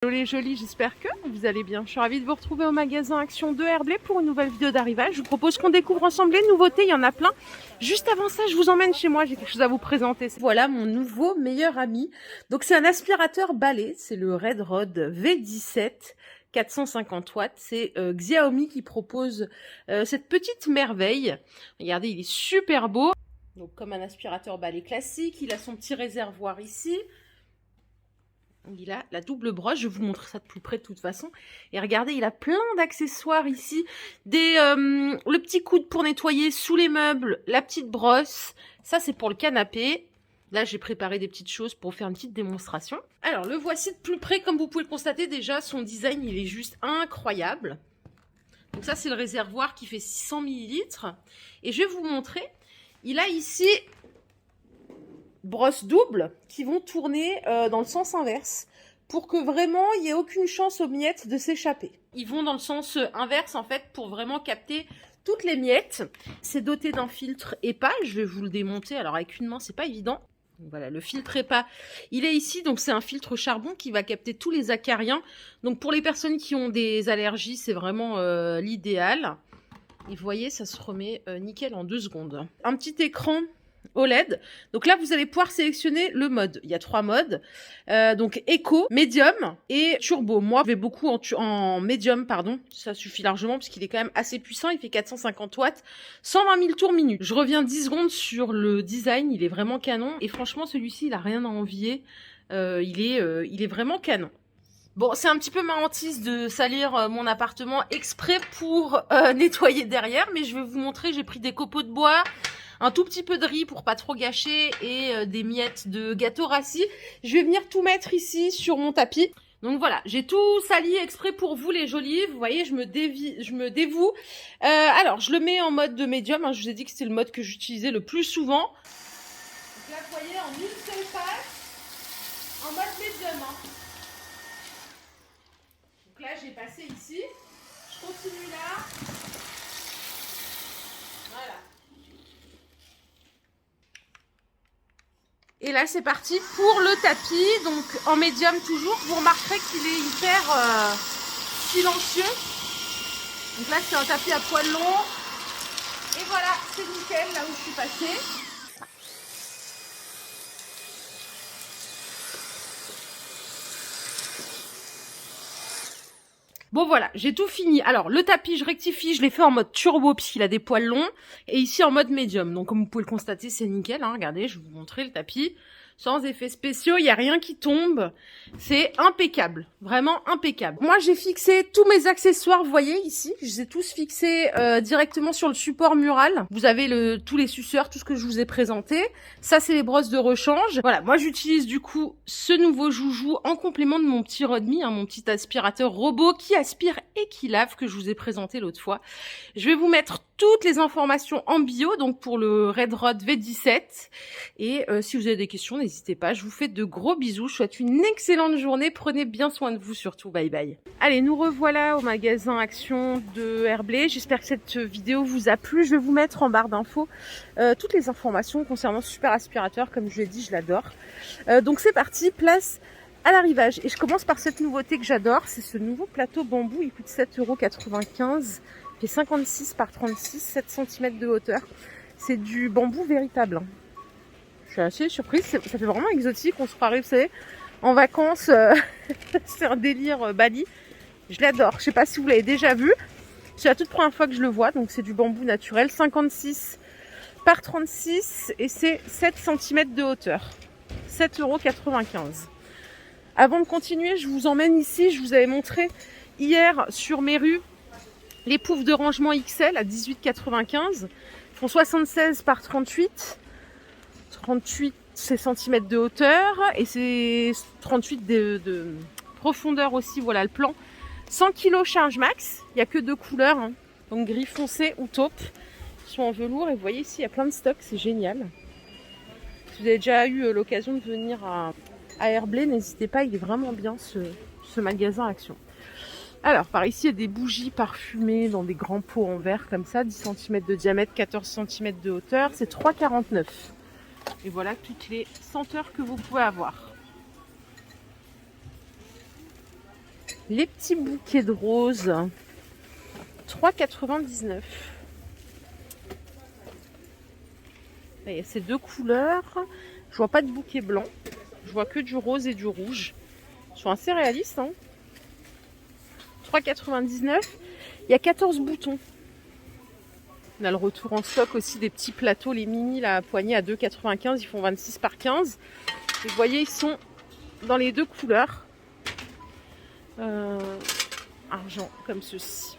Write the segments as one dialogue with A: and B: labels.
A: Hello les jolis, j'espère que vous allez bien. Je suis ravie de vous retrouver au magasin Action de Herblay pour une nouvelle vidéo d'arrivage. Je vous propose qu'on découvre ensemble les nouveautés, il y en a plein. Juste avant ça, je vous emmène chez moi, j'ai quelque chose à vous présenter. Voilà mon nouveau meilleur ami. Donc c'est un aspirateur balai, c'est le Red Rod V17. 450 watts, c'est Xiaomi qui propose cette petite merveille. Regardez, il est super beau. Donc comme un aspirateur balai classique, il a son petit réservoir ici. Il a la double brosse, je vais vous montrer ça de plus près de toute façon. Et regardez, il a plein d'accessoires ici. Le petit coude pour nettoyer sous les meubles, la petite brosse. Ça, c'est pour le canapé. Là, j'ai préparé des petites choses pour faire une petite démonstration. Alors, le voici de plus près. Comme vous pouvez le constater, déjà, son design, il est juste incroyable. Donc ça, c'est le réservoir qui fait 600 ml. Et je vais vous montrer. Il a ici brosses doubles qui vont tourner dans le sens inverse pour que vraiment il n'y ait aucune chance aux miettes de s'échapper. Ils vont dans le sens inverse en fait pour vraiment capter toutes les miettes. C'est doté d'un filtre EPA, je vais vous le démonter. Alors avec une main c'est pas évident. Donc voilà, le filtre EPA, il est ici, donc c'est un filtre charbon qui va capter tous les acariens. Donc pour les personnes qui ont des allergies, c'est vraiment l'idéal. Et vous voyez, ça se remet nickel en 2 secondes. Un petit écran OLED. Donc là, vous allez pouvoir sélectionner le mode. Il y a 3 modes. Donc Eco, Medium et Turbo. Moi, je vais beaucoup en Medium, pardon. Ça suffit largement parce qu'il est quand même assez puissant. Il fait 450 watts, 120 000 tours minute. Je reviens 10 secondes sur le design. Il est vraiment canon. Et franchement, celui-ci, il a rien à envier. Il est vraiment canon. Bon, c'est un petit peu ma hantise de salir mon appartement exprès pour nettoyer derrière. Mais je vais vous montrer, j'ai pris des copeaux de bois, un tout petit peu de riz pour pas trop gâcher et des miettes de gâteau rassis. Je vais venir tout mettre ici sur mon tapis. Donc voilà, j'ai tout sali exprès pour vous les jolis. Vous voyez, je me dévoue. Alors, je le mets en mode de médium. Hein, je vous ai dit que c'était le mode que j'utilisais le plus souvent. Donc là, vous voyez, en une seule passe, en mode médium. Hein. Donc là, j'ai passé ici. Je continue là. Voilà. Et là, c'est parti pour le tapis. Donc, en médium toujours. Vous remarquerez qu'il est hyper silencieux. Donc là, c'est un tapis à poils longs. Et voilà, c'est nickel là où je suis passée. Bon voilà, j'ai tout fini. Alors le tapis, je rectifie, je l'ai fait en mode turbo puisqu'il a des poils longs. Et ici en mode médium. Donc comme vous pouvez le constater, c'est nickel. Hein. Regardez, je vais vous montrer le tapis. Sans effets spéciaux, il n'y a rien qui tombe. C'est impeccable, vraiment impeccable. Moi, j'ai fixé tous mes accessoires, vous voyez ici. Je les ai tous fixés directement sur le support mural. Vous avez tous les suceurs, tout ce que je vous ai présenté. Ça, c'est les brosses de rechange. Voilà, moi, j'utilise du coup ce nouveau joujou en complément de mon petit Rodme, hein, mon petit aspirateur robot qui aspire et qui lave que je vous ai présenté l'autre fois. Je vais vous mettre toutes les informations en bio, donc pour le Red Rod V17. Et si vous avez des questions, n'hésitez pas. Je vous fais de gros bisous. Je vous souhaite une excellente journée. Prenez bien soin de vous surtout. Bye bye. Allez, nous revoilà au magasin Action de Herblay. J'espère que cette vidéo vous a plu. Je vais vous mettre en barre d'infos toutes les informations concernant ce super aspirateur. Comme je l'ai dit, je l'adore. Donc c'est parti, place à l'arrivage. Et je commence par cette nouveauté que j'adore. C'est ce nouveau plateau bambou. Il coûte 7,95 €. Il fait 56 par 36, 7 cm de hauteur. C'est du bambou véritable. Je suis assez surprise. Ça fait vraiment exotique. On se croirait, vous savez, en vacances. C'est un délire Bali. Je l'adore. Je sais pas si vous l'avez déjà vu. C'est la toute première fois que je le vois. Donc c'est du bambou naturel. 56 par 36 et c'est 7 cm de hauteur. 7,95 €. Avant de continuer, je vous emmène ici. Je vous avais montré hier sur mes rues les poufs de rangement XL à 18,95 €. Ils font 76 par 38. 38 c'est centimètres de hauteur et c'est 38 de profondeur aussi. Voilà le plan. 100 kg charge max. Il n'y a que 2 couleurs. Hein. Donc gris foncé ou taupe. Ils sont en velours et vous voyez ici, il y a plein de stocks. C'est génial. Si vous avez déjà eu l'occasion de venir à Herblay, n'hésitez pas. Il est vraiment bien ce magasin Action. Alors, par ici, il y a des bougies parfumées dans des grands pots en verre comme ça, 10 cm de diamètre, 14 cm de hauteur, c'est 3,49 €. Et voilà toutes les senteurs que vous pouvez avoir. Les petits bouquets de roses, 3,99 €. Il y a ces deux couleurs. Je vois pas de bouquet blanc. Je vois que du rose et du rouge. Ils sont assez réalistes. Hein. 3,99 €. Il y a 14 boutons. On a le retour en stock aussi des petits plateaux, les mini là, à poignée à 2,95 €. Ils font 26 par 15. Et vous voyez, ils sont dans les deux couleurs. Argent, comme ceci.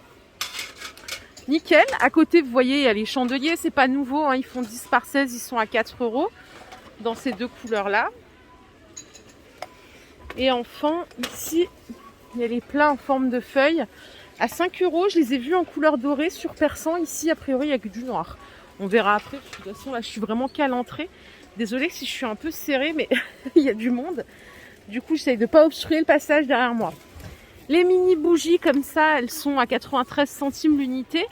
A: Nickel. À côté, vous voyez, il y a les chandeliers. C'est pas nouveau. Hein. Ils font 10 par 16. Ils sont à 4 € dans ces deux couleurs-là. Et enfin, ici, il y a les plats en forme de feuilles. À 5 €, je les ai vus en couleur dorée sur persan. Ici, a priori, il n'y a que du noir. On verra après. De toute façon, là, je suis vraiment qu'à l'entrée. Désolée si je suis un peu serrée, mais il y a du monde. Du coup, j'essaye de ne pas obstruer le passage derrière moi. Les mini bougies comme ça, elles sont à 93 centimes l'unité.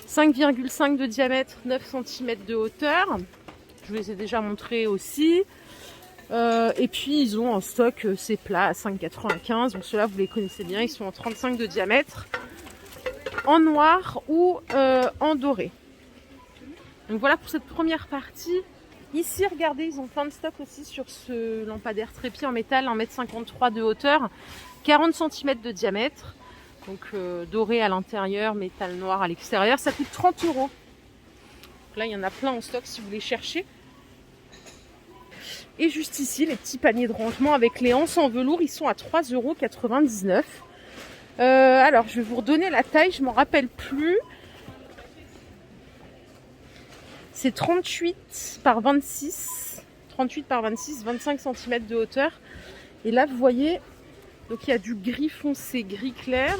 A: 5,5 de diamètre, 9 cm de hauteur. Je vous les ai déjà montrés aussi. Et puis ils ont en stock ces plats à 5,95. Donc ceux-là, vous les connaissez bien. Ils sont en 35 de diamètre, en noir ou en doré. Donc voilà pour cette première partie. Ici, regardez, ils ont plein de stock aussi sur ce lampadaire trépied en métal, 1,53 m de hauteur, 40 cm de diamètre. Donc doré à l'intérieur, métal noir à l'extérieur. Ça coûte 30 €. Donc là, il y en a plein en stock si vous les cherchez. Et juste ici, les petits paniers de rangement avec les anses en velours, ils sont à 3,99 €. Alors, je vais vous redonner la taille, je m'en rappelle plus. C'est 38 par 26. 38 par 26, 25 cm de hauteur. Et là, vous voyez, donc il y a du gris foncé, gris clair,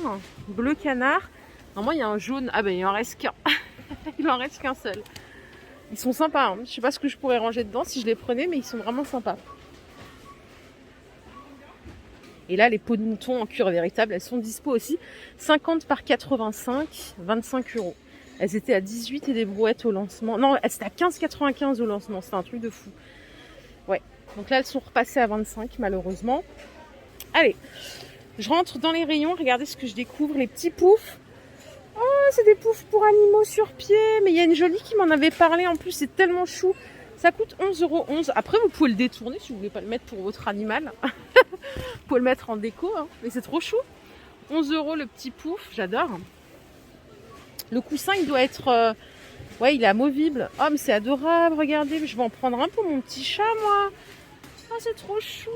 A: bleu canard. Normalement, il y a un jaune. Ah ben, il en reste qu'un. Il en reste qu'un seul. Ils sont sympas. Hein. Je sais pas ce que je pourrais ranger dedans si je les prenais, mais ils sont vraiment sympas. Et là, les peaux de mouton en cuir véritable, elles sont dispo aussi. 50 par 85, 25 €. Elles étaient à 18 et des brouettes au lancement. Non, elles étaient à 15,95 € au lancement. C'était un truc de fou. Ouais. Donc là, elles sont repassées à 25 malheureusement. Allez, je rentre dans les rayons. Regardez ce que je découvre. Les petits poufs. Oh, c'est des poufs pour animaux sur pied. Mais il y a une jolie qui m'en avait parlé. En plus, c'est tellement chou. Ça coûte 11,11 €. Après, vous pouvez le détourner si vous voulez pas le mettre pour votre animal. Vous pouvez le mettre en déco. Hein. Mais c'est trop chou. 11 € le petit pouf. J'adore. Le coussin, il doit être... Ouais, il est amovible. Oh, mais c'est adorable. Regardez, je vais en prendre un pour mon petit chat, moi. Oh, c'est trop chou.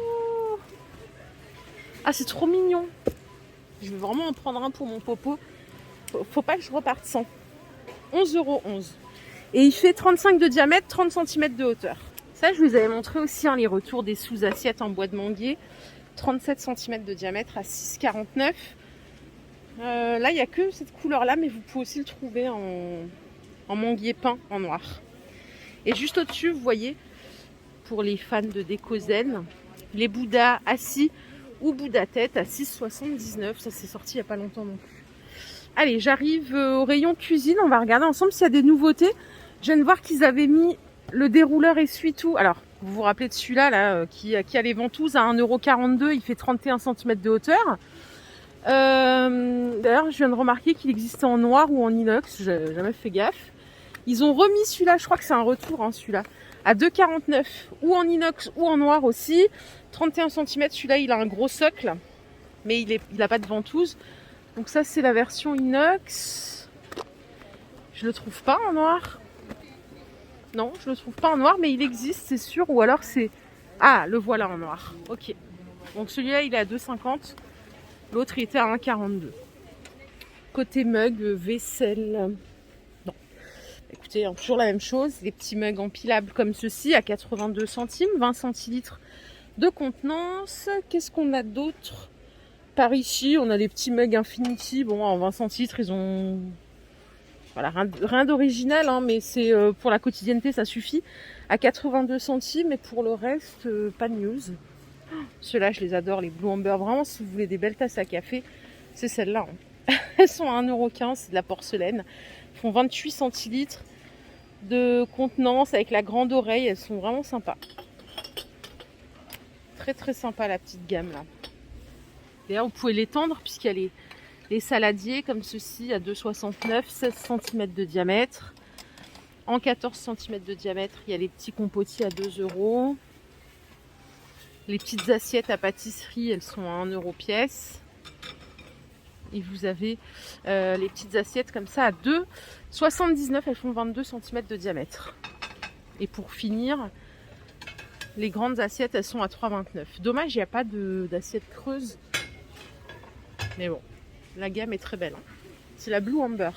A: Ah, c'est trop mignon. Je vais vraiment en prendre un pour mon popo. Faut pas que je reparte sans. 11,11 €. Et il fait 35 de diamètre, 30 cm de hauteur. Ça, je vous avais montré aussi hein, les retours des sous-assiettes en bois de manguier. 37 cm de diamètre à 6,49 €. Là, il n'y a que cette couleur-là, mais vous pouvez aussi le trouver en manguier peint en noir. Et juste au-dessus, vous voyez, pour les fans de déco zen, les Bouddhas assis ou Bouddha tête à 6,79 €. Ça, c'est sorti il n'y a pas longtemps non plus. Allez, j'arrive au rayon cuisine. On va regarder ensemble s'il y a des nouveautés. Je viens de voir qu'ils avaient mis le dérouleur essuie-tout. Alors, vous vous rappelez de celui-là là, qui a les ventouses à 1,42 €. Il fait 31 cm de hauteur. D'ailleurs, je viens de remarquer qu'il existait en noir ou en inox. J'ai jamais fait gaffe. Ils ont remis celui-là. Je crois que c'est un retour, hein, celui-là. À 2,49 €. Ou en inox ou en noir aussi. 31 cm. Celui-là, il a un gros socle. Mais il n'a pas de ventouse. Donc ça, c'est la version inox. Je le trouve pas en noir. Non, je le trouve pas en noir, mais il existe, c'est sûr. Ou alors c'est... Ah, le voilà en noir. Ok. Donc celui-là, il est à 2,50 €. L'autre, il était à 1,42 €. Côté mug, vaisselle... Non. Écoutez, hein, toujours la même chose. Les petits mugs empilables comme ceci, à 82 centimes. 20 centilitres de contenance. Qu'est-ce qu'on a d'autre ? Par ici, on a les petits mugs Infinity. Bon, en 20 centilitres, ils ont... Voilà, rien d'original, hein, mais c'est pour la quotidienneté, ça suffit. À 82 centimes, et pour le reste, pas de news. Ceux-là, je les adore, les Blue Amber. Vraiment, si vous voulez des belles tasses à café, c'est celles-là. Hein. Elles sont à 1,15 €, c'est de la porcelaine. Elles font 28 centilitres de contenance avec la grande oreille. Elles sont vraiment sympas. Très très sympa la petite gamme là. D'ailleurs, vous pouvez l'étendre puisqu'il y a les saladiers comme ceci à 2,69, 16 cm de diamètre. En 14 cm de diamètre, il y a les petits compotiers à 2 €. Les petites assiettes à pâtisserie, elles sont à 1 € pièce. Et vous avez les petites assiettes comme ça à 2,79, elles font 22 cm de diamètre. Et pour finir, les grandes assiettes, elles sont à 3,29. Dommage, il n'y a pas d'assiette creuse. Mais bon, la gamme est très belle. Hein. C'est la Blue Amber.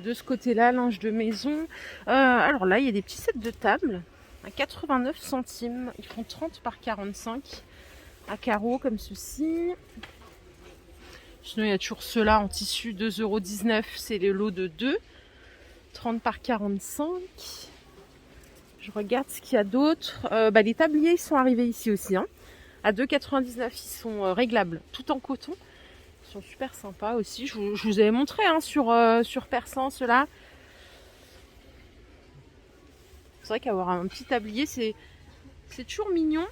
A: De ce côté-là, linge de maison. Alors là, il y a des petits sets de table à 89 centimes. Ils font 30 par 45 à carreaux comme ceci. Sinon, il y a toujours ceux-là en tissu 2,19 €. C'est les lots de 2. 30 par 45. Je regarde ce qu'il y a d'autre. Les tabliers, ils sont arrivés ici aussi. Hein. À 2,99 €, ils sont réglables, tout en coton. Ils sont super sympas aussi. Je vous avais montré hein, sur Persan, ceux-là. C'est vrai qu'avoir un petit tablier, c'est toujours mignon.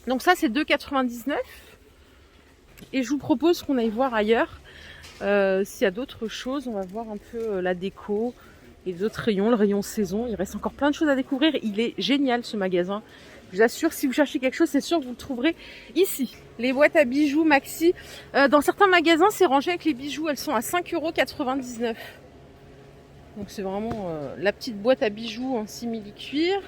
A: Donc ça, c'est 2,99 €. Et je vous propose qu'on aille voir ailleurs. S'il y a d'autres choses, on va voir un peu la déco et d'autres rayons, le rayon saison. Il reste encore plein de choses à découvrir. Il est génial ce magasin. Je vous assure, si vous cherchez quelque chose, c'est sûr que vous le trouverez ici. Les boîtes à bijoux Maxi. Dans certains magasins, c'est rangé avec les bijoux. Elles sont à 5,99 €. Donc c'est vraiment la petite boîte à bijoux en simili-cuir.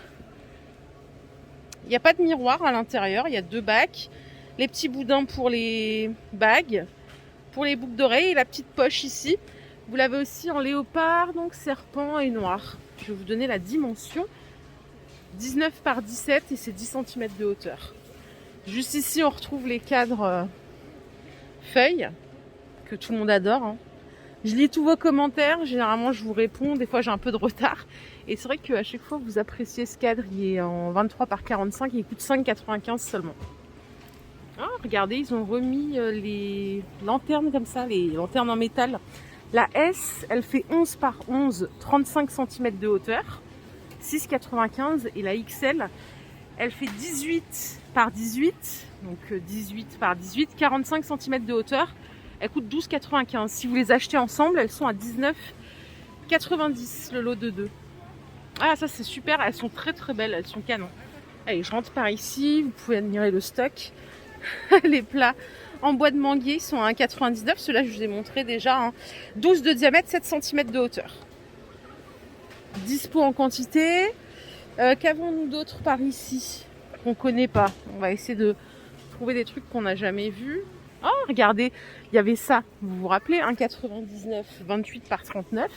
A: Il n'y a pas de miroir à l'intérieur. Il y a 2 bacs. Les petits boudins pour les bagues. Pour les boucles d'oreilles. Et la petite poche ici. Vous l'avez aussi en léopard, donc serpent et noir. Je vais vous donner la dimension. 19 par 17 et c'est 10 cm de hauteur. Juste ici, on retrouve les cadres feuilles, que tout le monde adore. Hein. Je lis tous vos commentaires, généralement je vous réponds, des fois j'ai un peu de retard. Et c'est vrai qu'à chaque fois vous appréciez ce cadre, il est en 23 par 45 et il coûte 5,95 seulement. Ah, regardez, ils ont remis les lanternes comme ça, les lanternes en métal. La S, elle fait 11 par 11, 35 cm de hauteur. 6,95 et la XL, elle fait 18 par 18, donc 18 par 18, 45 cm de hauteur. Elle coûte 12,95. Si vous les achetez ensemble, elles sont à 19,90 le lot de 2. Ah, ça c'est super, elles sont très très belles, elles sont canon. Allez, je rentre par ici, vous pouvez admirer le stock. Les plats en bois de manguier sont à 1,99. Ceux-là, je vous ai montré déjà. Hein. 12 de diamètre, 7 cm de hauteur. Dispo en quantité. Qu'avons-nous d'autre par ici qu'on ne connaît pas? On va essayer de trouver des trucs qu'on n'a jamais vus. Oh, regardez, il y avait ça. Vous vous rappelez, 1,99, 28 par 39.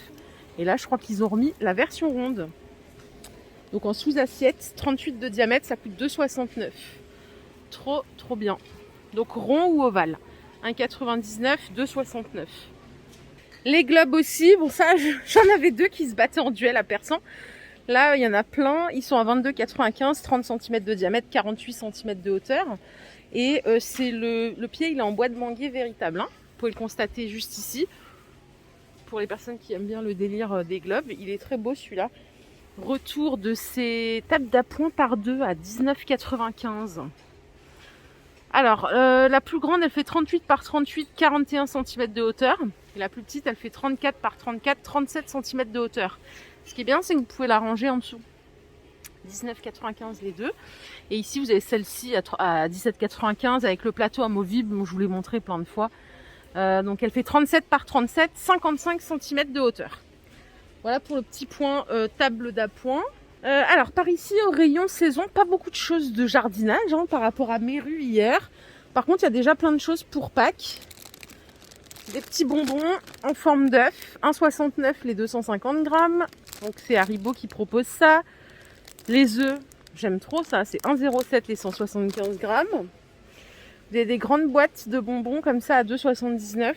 A: Et là, je crois qu'ils ont remis la version ronde. Donc en sous-assiette, 38 de diamètre, ça coûte 2,69. Trop, trop bien. Donc rond ou ovale. 1,99, 2,69. Les globes aussi, bon ça, j'en avais 2 qui se battaient en duel à Persan. Là, il y en a plein, ils sont à 22,95, 30 cm de diamètre, 48 cm de hauteur. Et c'est le pied, il est en bois de manguier véritable. Hein. Vous pouvez le constater juste ici. Pour les personnes qui aiment bien le délire des globes, il est très beau celui-là. Retour de ces tables d'appoint par 2 à 19,95. Alors, la plus grande, elle fait 38 par 38, 41 cm de hauteur. Et la plus petite, elle fait 34 par 34, 37 cm de hauteur. Ce qui est bien, c'est que vous pouvez la ranger en dessous. 19,95 les deux. Et ici, vous avez celle-ci à 17,95 avec le plateau amovible, dont je vous l'ai montré plein de fois. Donc, elle fait 37 par 37, 55 cm de hauteur. Voilà pour le petit point table d'appoint. Alors par ici au rayon saison, pas beaucoup de choses de jardinage hein, par rapport à mes rues hier. Par contre il y a déjà plein de choses pour Pâques. Des petits bonbons en forme d'œuf, 1,69 les 250 grammes. Donc c'est Haribo qui propose ça. Les œufs, j'aime trop ça, c'est 1,07 les 175 grammes. Vous avez des grandes boîtes de bonbons comme ça à 2,79.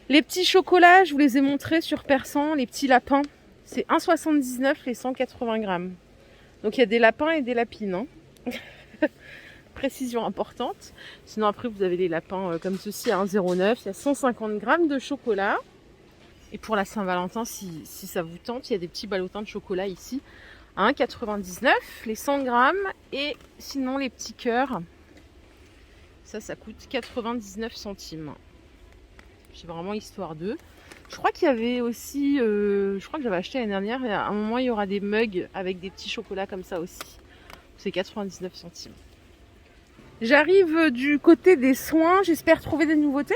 A: Les petits chocolats, je vous les ai montrés sur Persan, les petits lapins. C'est 1,79 les 180 grammes. Donc il y a des lapins et des lapines. Hein. Précision importante. Sinon après vous avez les lapins comme ceci à 1,09. Il y a 150 grammes de chocolat. Et pour la Saint-Valentin, si ça vous tente, il y a des petits ballotins de chocolat ici. À 1,99 les 100 grammes. Et sinon les petits cœurs. Ça coûte 99 centimes. C'est vraiment histoire d'eux. Je crois qu'il y avait aussi, je crois que j'avais acheté l'année dernière, et à un moment il y aura des mugs avec des petits chocolats comme ça aussi. C'est 99 centimes. J'arrive du côté des soins, j'espère trouver des nouveautés.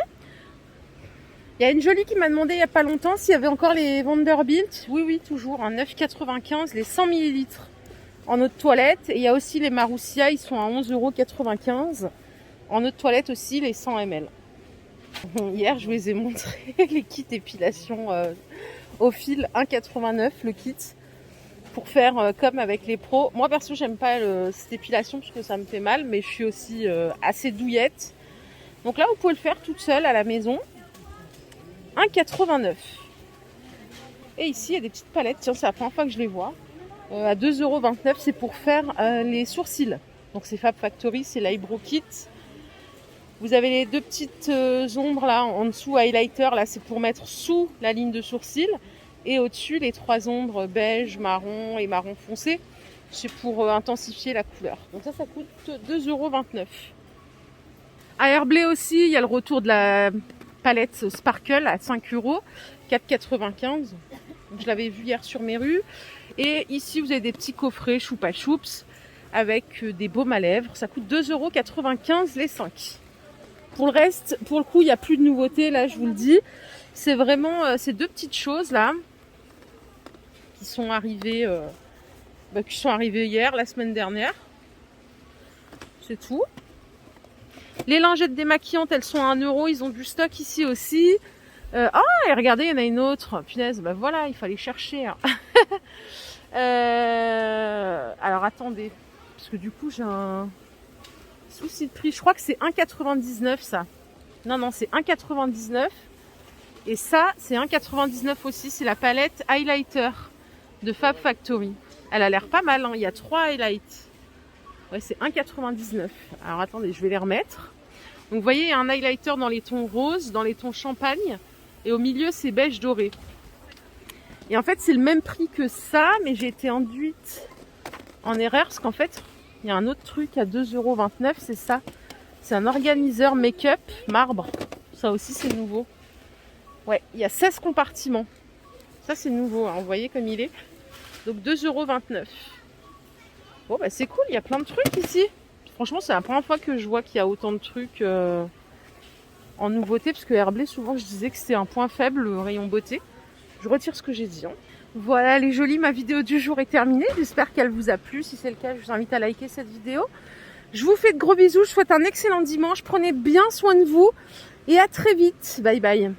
A: Il y a une jolie qui m'a demandé il n'y a pas longtemps s'il y avait encore les Vanderbilt. Oui, oui, toujours, hein, 9,95 les 100 ml en eau de toilette. Et il y a aussi les Marussia, ils sont à 11,95 en eau de toilette aussi, les 100 ml. Hier, je vous ai montré les kits épilation au fil 1,89 le kit pour faire comme avec les pros. Moi, perso, j'aime pas cette épilation parce que ça me fait mal, mais je suis aussi assez douillette. Donc là, vous pouvez le faire toute seule à la maison. 1,89. Et ici, il y a des petites palettes. Tiens, c'est la première fois que je les vois. À 2,29 €, c'est pour faire les sourcils. Donc c'est Fab Factory, c'est l'Eyebrow Kit. Vous avez les deux petites ombres là en dessous, highlighter, là c'est pour mettre sous la ligne de sourcil. Et au-dessus, les trois ombres beige, marron et marron foncé. C'est pour intensifier la couleur. Donc ça coûte 2,29 €. À Herblay aussi, il y a le retour de la palette Sparkle à 5 €, 4,95 €. Je l'avais vu hier sur mes rues. Et ici, vous avez des petits coffrets Choupa Choups avec des baumes à lèvres. Ça coûte 2,95 € les 5. Pour le reste, pour le coup, il n'y a plus de nouveautés, là, je vous le dis. C'est vraiment ces deux petites choses, là, qui sont arrivées, hier, la semaine dernière. C'est tout. Les lingettes démaquillantes, elles sont à 1 €. Ils ont du stock ici aussi. Et regardez, il y en a une autre. Punaise, bah voilà, il fallait chercher. Hein. Alors, attendez. Parce que du coup, j'ai un souci de prix. Je crois que c'est 1,99 ça. Non, c'est 1,99. Et ça, c'est 1,99 aussi. C'est la palette highlighter de Fab Factory. Elle a l'air pas mal. Hein. Il y a 3 highlights. Ouais, c'est 1,99. Alors, attendez, je vais les remettre. Donc, vous voyez, il y a un highlighter dans les tons roses, dans les tons champagne. Et au milieu, c'est beige doré. Et en fait, c'est le même prix que ça. Mais j'ai été induite en erreur. Parce qu'en fait, il y a un autre truc à 2,29 €. C'est ça. C'est un organiseur make-up marbre. Ça aussi, c'est nouveau. Ouais, il y a 16 compartiments. Ça, c'est nouveau. Hein. Vous voyez comme il est. Donc, 2,29 €. Bon, bah, c'est cool. Il y a plein de trucs ici. Franchement, c'est la première fois que je vois qu'il y a autant de trucs en nouveauté. Parce que Herblay, souvent, je disais que c'était un point faible, le rayon beauté. Je retire ce que j'ai dit. Hein. Voilà, les jolies, ma vidéo du jour est terminée. J'espère qu'elle vous a plu. Si c'est le cas, je vous invite à liker cette vidéo. Je vous fais de gros bisous. Je vous souhaite un excellent dimanche. Prenez bien soin de vous. Et à très vite. Bye bye.